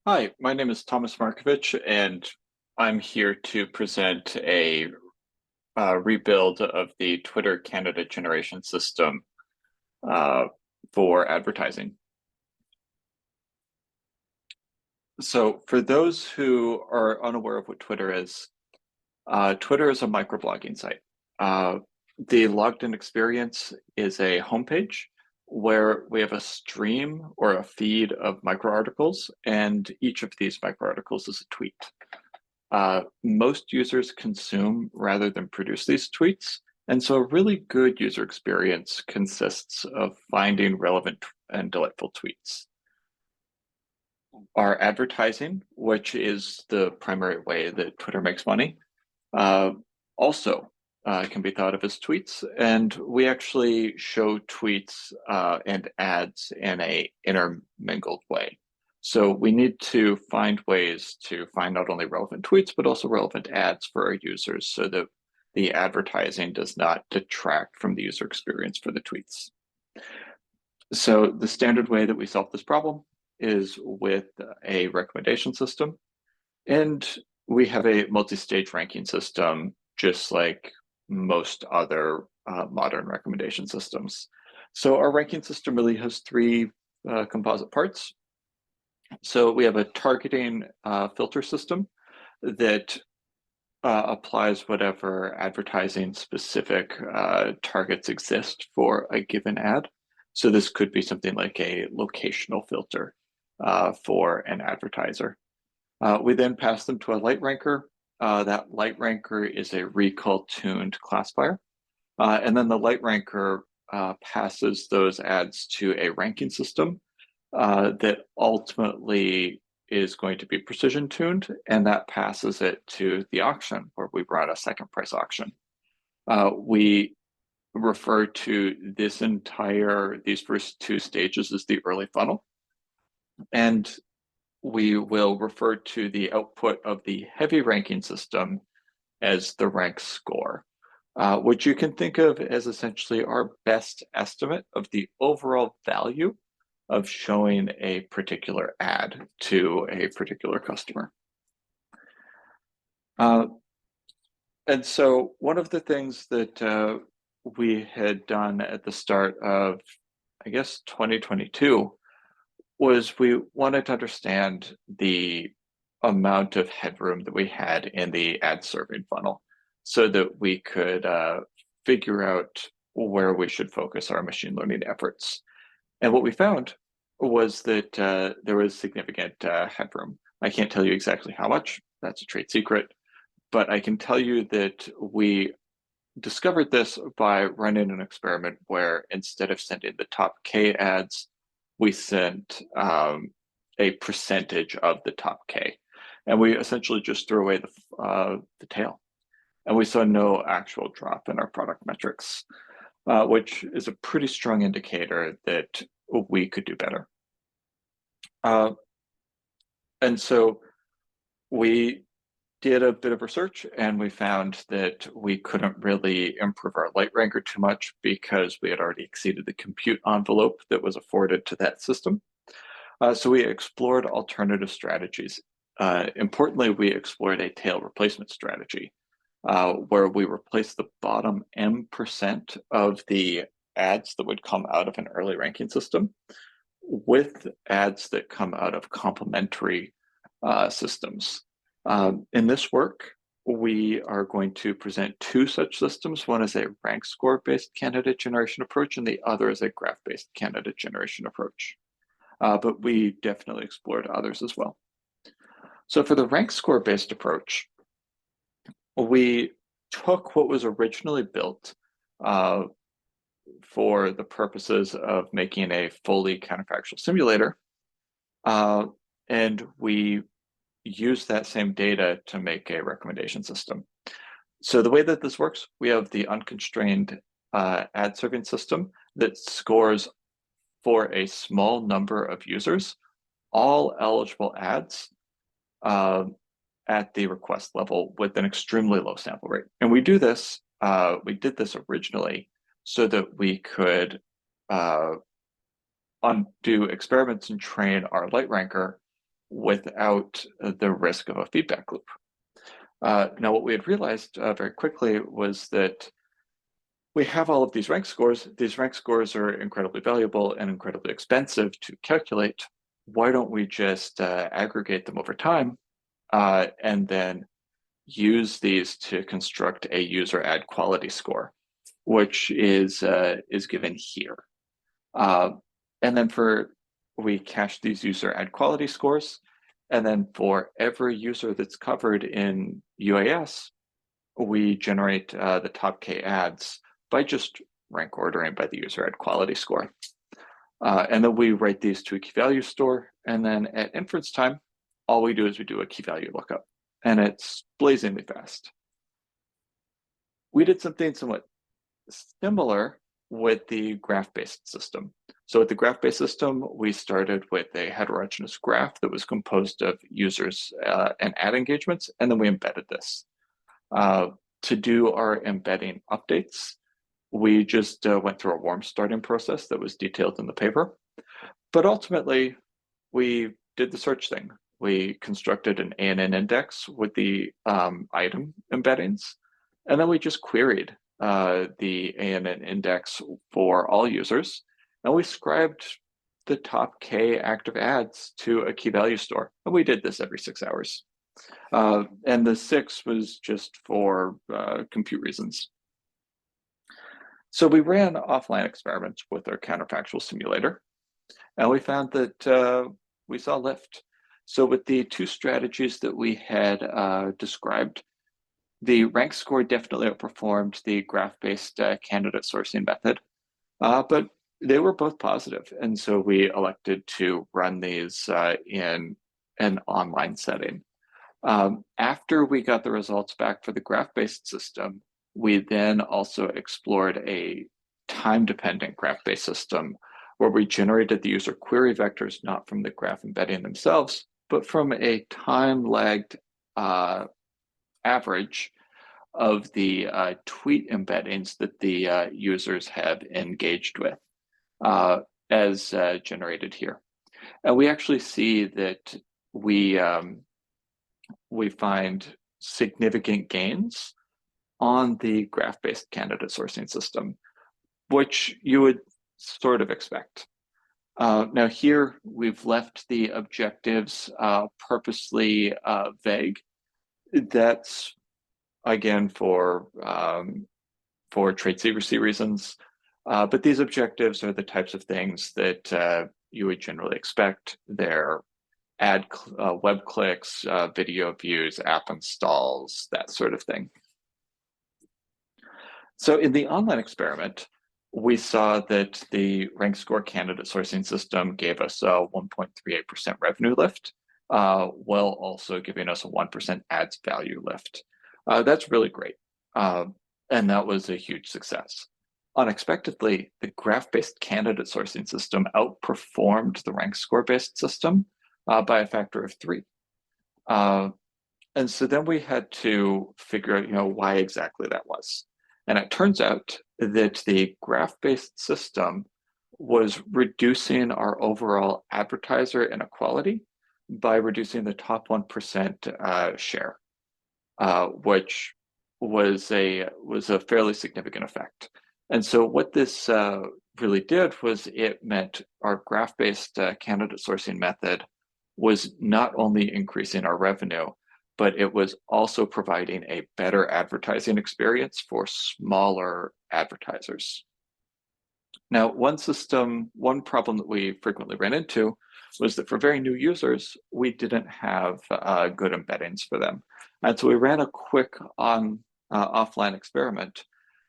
Hi, my name is Thomas Markovich, and I'm here to present a rebuild of the Twitter candidate generation system uh, for advertising. So, for those who are unaware of what Twitter is a microblogging site. Uh, the logged in experience is a homepage where we have a stream or a feed of microarticles, and each of these microarticles is a tweet. Most users consume rather than produce these tweets. And so a really good user experience consists of finding relevant and delightful tweets. Our advertising, which is the primary way that Twitter makes money, uh, also can be thought of as tweets. And we actually show tweets and ads in a intermingled way. So we need to find ways to find not only relevant tweets, but also relevant ads for our users so that the advertising does not detract from the user experience for the tweets. So the standard way that we solve this problem is with a recommendation system. And we have a multi-stage ranking system, just like most other modern recommendation systems. So our ranking system really has three composite parts. So we have a targeting filter system that applies whatever advertising specific targets exist for a given ad. So this could be something like a locational filter for an advertiser. We then pass them to a light ranker. That light ranker is a recall tuned classifier. And then the light ranker passes those ads to a ranking system that ultimately is going to be precision tuned, and that passes it to the auction where we run a second price auction. We refer to these first two stages as the early funnel. And we will refer to the output of the heavy ranking system as the rank score, which you can think of as essentially our best estimate of the overall value of showing a particular ad to a particular customer. Uh, and so one of the things that we had done at the start of, I guess, 2022 was we wanted to understand the amount of headroom that we had in the ad serving funnel so that we could figure out where we should focus our machine learning efforts. And what we found was that there was significant headroom. I can't tell you exactly how much, that's a trade secret, but I can tell you that we discovered this by running an experiment where instead of sending the top K ads, we sent a percentage of the top K. And we essentially just threw away the tail. And we saw no actual drop in our product metrics, which is a pretty strong indicator that we could do better. And so we did a bit of research and we found that we couldn't really improve our light ranker too much because we had already exceeded the compute envelope that was afforded to that system. So we explored alternative strategies. Importantly, we explored a tail replacement strategy where we replaced the bottom M% of the ads that would come out of an early ranking system with ads that come out of complementary systems. In this work, we are going to present two such systems. One is a rank score based candidate generation approach, and the other is a graph based candidate generation approach. But we definitely explored others as well. So for the rank score based approach, we took what was originally built for the purposes of making a fully counterfactual simulator, and we use that same data to make a recommendation system. So the way that this works, we have the unconstrained ad serving system that scores for a small number of users all eligible ads at the request level with an extremely low sample rate. And we did this originally so that we could do experiments and train our light ranker without the risk of a feedback loop. Now, what we had realized very quickly was that we have all of these rank scores. These rank scores are incredibly valuable and incredibly expensive to calculate. Why don't we just aggregate them over time and then use these to construct a user ad quality score, which is given here. And then we cache these user ad quality scores, and then for every user that's covered in UAS, we generate the top K ads by just rank ordering by the user ad quality score. And then we write these to a key value store, and then at inference time, all we do is we do a key value lookup, and it's blazingly fast. We did something somewhat similar with the graph-based system. So with the graph-based system, we started with a heterogeneous graph that was composed of users and ad engagements, and then we embedded this. To do our embedding updates, we just went through a warm starting process that was detailed in the paper. But ultimately, we did the search thing. We constructed an ANN index with the item embeddings, and then we just queried the ANN index for all users, and we scribed the top K active ads to a key value store. And we did this every 6 hours. And the 6 was just for compute reasons. So we ran offline experiments with our counterfactual simulator, and we found that we saw lift. So with the 2 strategies that we had described, the rank score definitely outperformed the graph-based candidate sourcing method, but they were both positive. And so we elected to run these in an online setting. After we got the results back for the graph-based system, we then also explored a time-dependent graph-based system where we generated the user query vectors not from the graph embedding themselves, but from a time-lagged average of the tweet embeddings that the users have engaged with, as generated here. And we actually see that we find significant gains on the graph-based candidate sourcing system, which you would sort of expect. Now here, we've left the objectives purposely vague. That's, again, for trade secrecy reasons. But these objectives are the types of things that you would generally expect. They're web clicks, video views, app installs, that sort of thing. So in the online experiment, we saw that the rank score candidate sourcing system gave us a 1.38% revenue lift, while also giving us a 1% ads value lift. That's really great. And that was a huge success. Unexpectedly, the graph-based candidate sourcing system outperformed the rank score-based system by a factor of 3. And so then we had to figure out, why exactly that was. And it turns out that the graph-based system was reducing our overall advertiser inequality by reducing the top 1% share, which was a fairly significant effect. And so what this really did was it meant our graph-based candidate sourcing method was not only increasing our revenue, but it was also providing a better advertising experience for smaller advertisers. Now, one problem that we frequently ran into was that for very new users, we didn't have good embeddings for them. And so we ran a quick offline experiment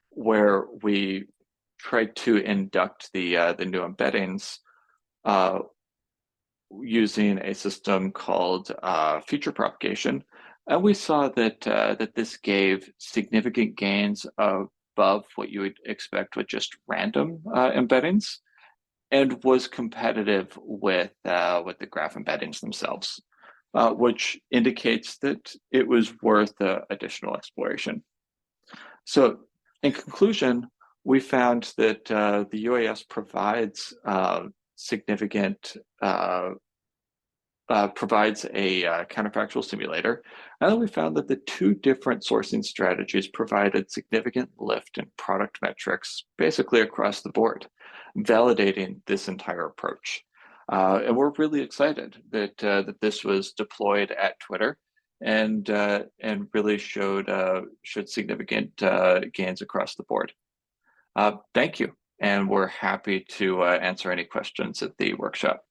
where we tried to induct the new embeddings using a system called feature propagation. And we saw that this gave significant gains above what you would expect with just random embeddings, and was competitive with the graph embeddings themselves, which indicates that it was worth additional exploration. So in conclusion, we found that the UAS provides significant provides a counterfactual simulator, and then we found that the two different sourcing strategies provided significant lift in product metrics basically across the board, validating this entire approach. And we're really excited that that this was deployed at Twitter and really showed significant gains across the board. Thank you, and we're happy to answer any questions at the workshop.